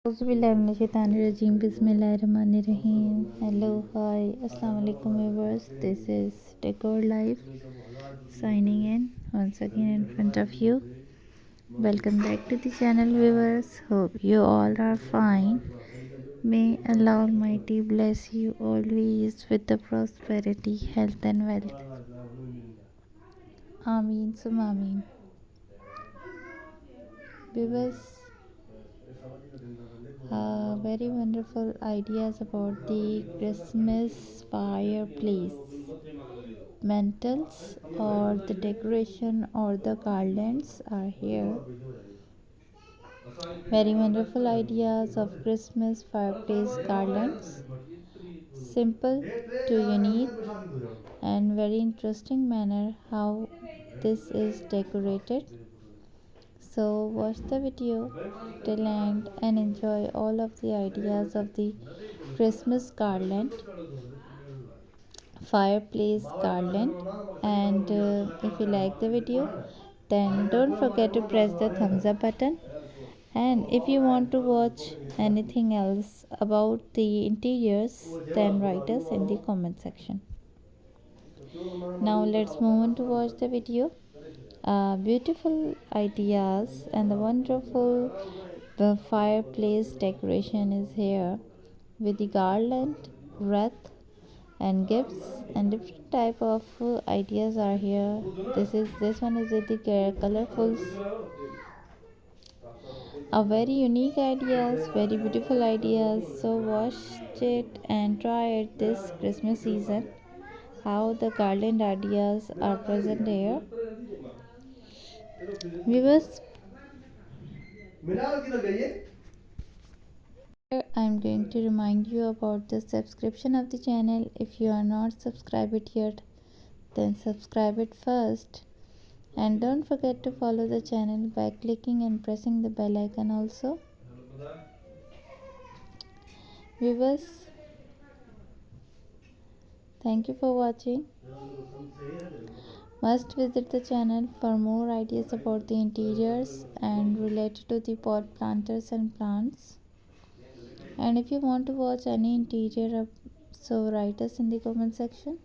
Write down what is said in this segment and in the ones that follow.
Auzubillahiminash-shaytanir-rajeem. Bismillahir-rahmanir-rahim. Hello, hi, assalamu alaikum viewers. This is Decor Life signing in once again in front of you. Welcome back to the channel viewers. Hope you all are fine. May Allah Almighty bless you always with the prosperity, health and wealth. Ameen sum ameen. Viewers, very wonderful ideas about the Christmas fireplace mantles or the decoration or the garlands are here. Very wonderful ideas of Christmas fireplace garlands, simple to unique and very interesting manner how this is decorated. So watch the video till end and enjoy all of the ideas of the Christmas garland, fireplace garland. And if you like the video, then don't forget to press the thumbs up button. And if you want to watch anything else about the interiors, then write us in the comment section. Now let's move on to watch the video. Beautiful ideas and the wonderful the fireplace decoration is here with the garland, wreath and gifts and different type of ideas are here. This one is with the colorful, a very unique ideas, very beautiful ideas. So watch it and try it this Christmas season how the garland ideas are present here. Viewers, I'm going to remind you about the subscription of the channel. If you are not subscribed yet, then subscribe it first. And don't forget to follow the channel by clicking and pressing the bell icon also. Viewers, thank you for watching. Must visit the channel for more ideas about the interiors and related to the pot planters and plants. And if you want to watch any interior, so write us in the comment section.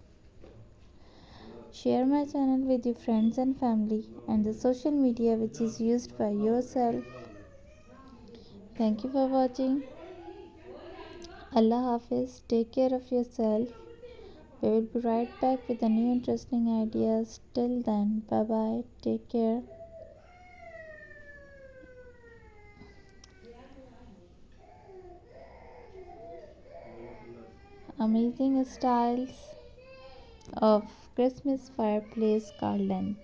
Share my channel with your friends and family and the social media which is used by yourself. Thank you for watching. Allah Hafiz. Take care of yourself. We will be right back with a new interesting ideas. Till then, bye bye. Take care. Amazing styles of Christmas fireplace garland.